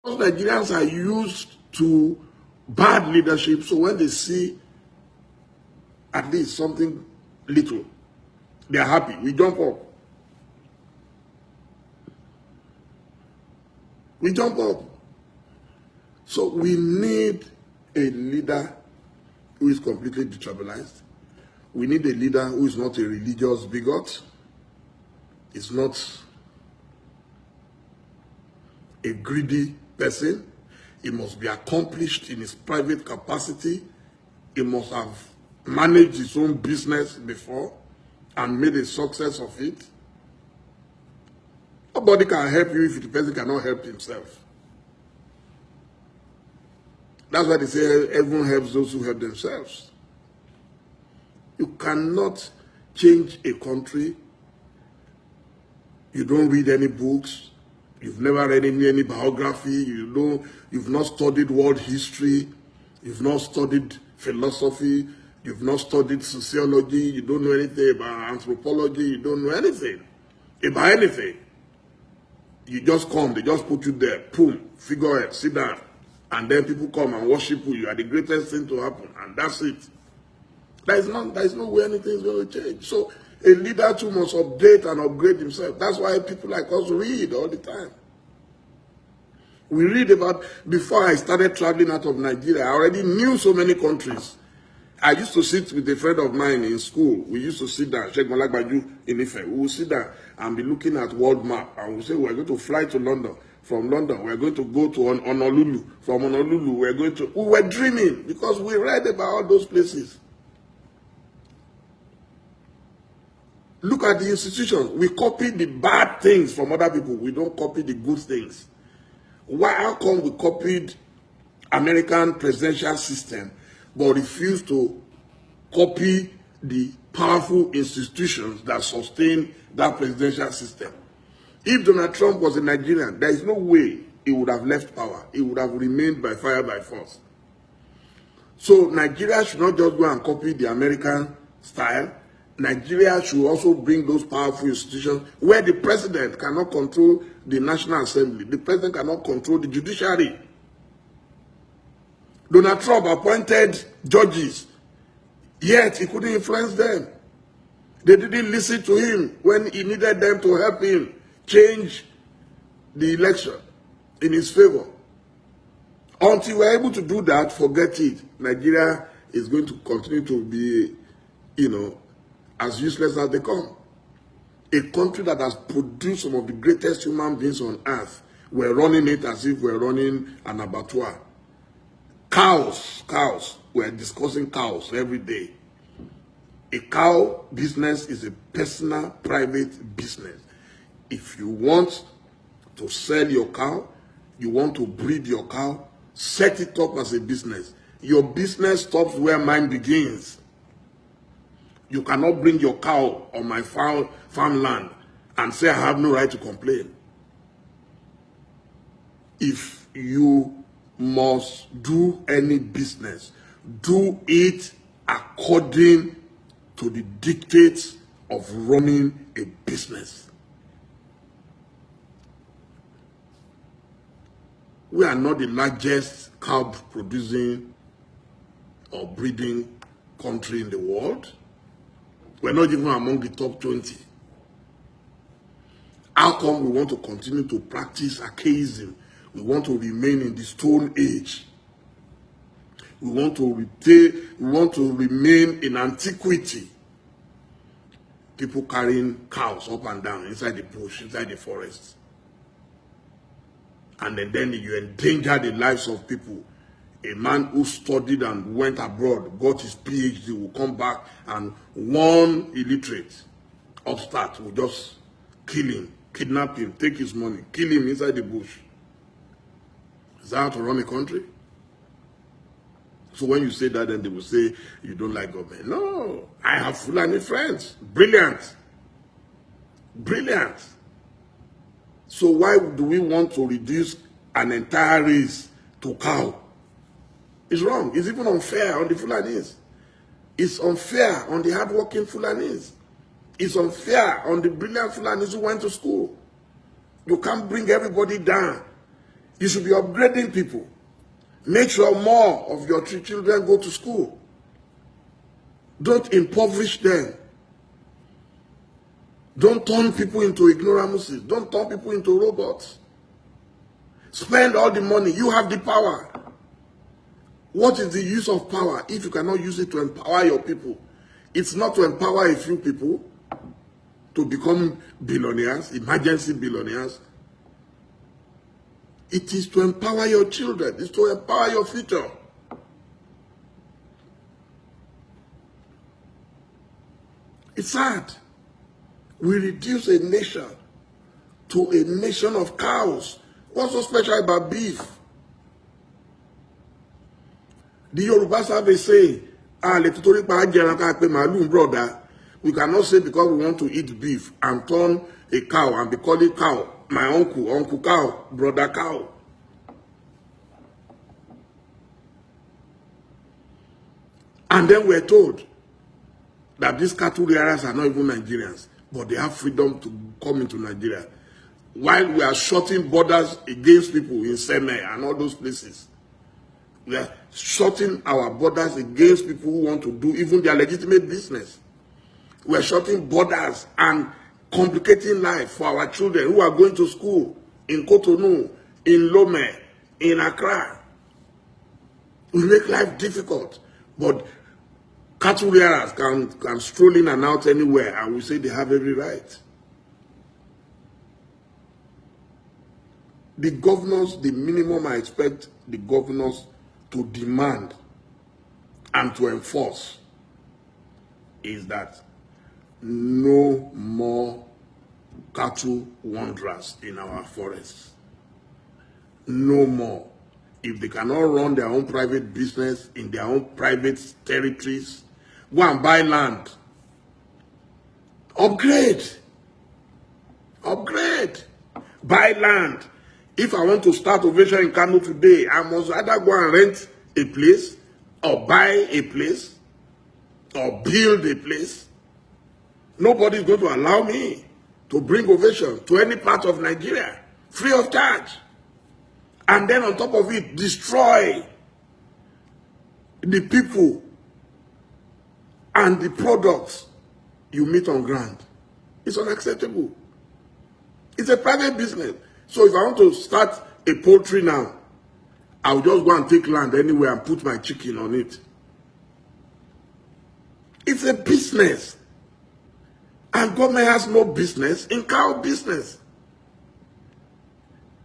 Most Nigerians are used to bad leadership, so when they see at least something little, they are happy. We jump up. We jump up. So we need a leader who is completely destabilized. We need a leader who is not a religious bigot. Is not a greedy person. He must be accomplished in his private capacity. He must have managed his own business before and made a success of it. Nobody can help you if the person cannot help himself. That's why they say everyone helps those who help themselves. You cannot change a country. You don't read any books. You've never read any biography. You've not studied world history. You've not studied philosophy. You've not studied sociology. You don't know anything about anthropology. You don't know anything about anything. You just come. They just put you there. Boom. Figurehead. Sit down. And then people come and worship you. You are the greatest thing to happen. And that's it. There is no way anything is going to change. So a leader too must update and upgrade himself. That's why people like us read all the time. We read about, before I started traveling out of Nigeria, I already knew so many countries. I used to sit with a friend of mine in school. We used to sit down, Sheikh Malagbaju in Ife. We would sit down and be looking at world map. And we say, we're going to fly to London. From London, we're going to go to Honolulu. From Honolulu, we were dreaming because we read about all those places. Look at the institutions. We copy the bad things from other people. We don't copy the good things. How come we copied American presidential system but refused to copy the powerful institutions that sustain that presidential system? If Donald Trump was a Nigerian, there is no way he would have left power. He would have remained by fire by force. So Nigeria should not just go and copy the American style. Nigeria should also bring those powerful institutions where the president cannot control the National Assembly. The president cannot control the judiciary. Donald Trump appointed judges, yet he couldn't influence them. They didn't listen to him when he needed them to help him change the election in his favor. Until we're able to do that, forget it. Nigeria is going to continue to be, as useless as they come. A country that has produced some of the greatest human beings on earth, we're running it as if we're running an abattoir. Cows, we're discussing cows every day. A cow business is a personal, private business. If you want to sell your cow, you want to breed your cow, set it up as a business. Your business stops where mine begins. You cannot bring your cow on my farmland and say I have no right to complain. If you must do any business, do it according to the dictates of running a business. We are not the largest cow producing or breeding country in the world. We're not even among the top 20. How come we want to continue to practice archaism? We want to remain in the Stone Age. We want to remain in antiquity. People carrying cows up and down inside the bush, inside the forest. And then you endanger the lives of people. A man who studied and went abroad, got his PhD, will come back and one illiterate upstart will just kill him, kidnap him, take his money, kill him inside the bush. Is that how to run a country? So when you say that, then they will say you don't like government. No, I have Fulani friends. Brilliant. Brilliant. So why do we want to reduce an entire race to cow? It's wrong. It's even unfair on the Fulanis. It's unfair on the hardworking Fulanis. It's unfair on the brilliant Fulanis who went to school. You can't bring everybody down. You should be upgrading people. Make sure more of your children go to school. Don't impoverish them. Don't turn people into ignoramuses. Don't turn people into robots. Spend all the money. You have the power. What is the use of power if you cannot use it to empower your people? It's not to empower a few people to become billionaires, emergency billionaires. It is to empower your children. It's to empower your future. It's sad. We reduce a nation to a nation of cows. What's so special about beef? The Yorubas have a saying, brother. We cannot say because we want to eat beef and turn a cow and be calling cow my uncle cow, brother cow. And then we're told that these cattle rearers are not even Nigerians, but they have freedom to come into Nigeria. While we are shutting borders against people in Seme and all those places, we are shutting our borders against people who want to do even their legitimate business. We are shutting borders and complicating life for our children who are going to school in Cotonou, in Lome, in Accra. We make life difficult, but cattle rearers can stroll in and out anywhere, and we say they have every right. The governors, the minimum I expect the governors to demand and to enforce is that no more cattle wanderers in our forests. No more. If they cannot run their own private business in their own private territories, go and buy land. Upgrade. Upgrade. Buy land. If I want to start ovation in Kano today, I must either go and rent a place, or buy a place, or build a place. Nobody is going to allow me to bring ovation to any part of Nigeria, free of charge. And then on top of it, destroy the people and the products you meet on ground. It's unacceptable. It's a private business. So if I want to start a poultry now, I'll just go and take land anywhere and put my chicken on it. It's a business. And government has no business in cow business.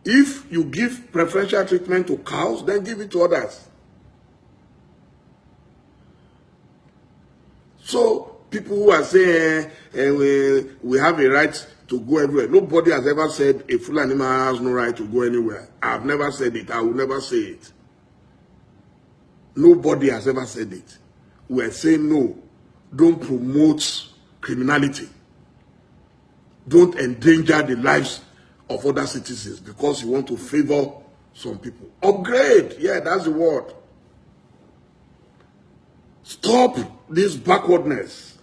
If you give preferential treatment to cows, then give it to others. So people who are saying we have a right to go everywhere. Nobody has ever said a Fulani man has no right to go anywhere. I've never said it. I will never say it. Nobody has ever said it. We're saying no. Don't promote criminality. Don't endanger the lives of other citizens because you want to favor some people. Upgrade. Yeah, that's the word. Stop this backwardness.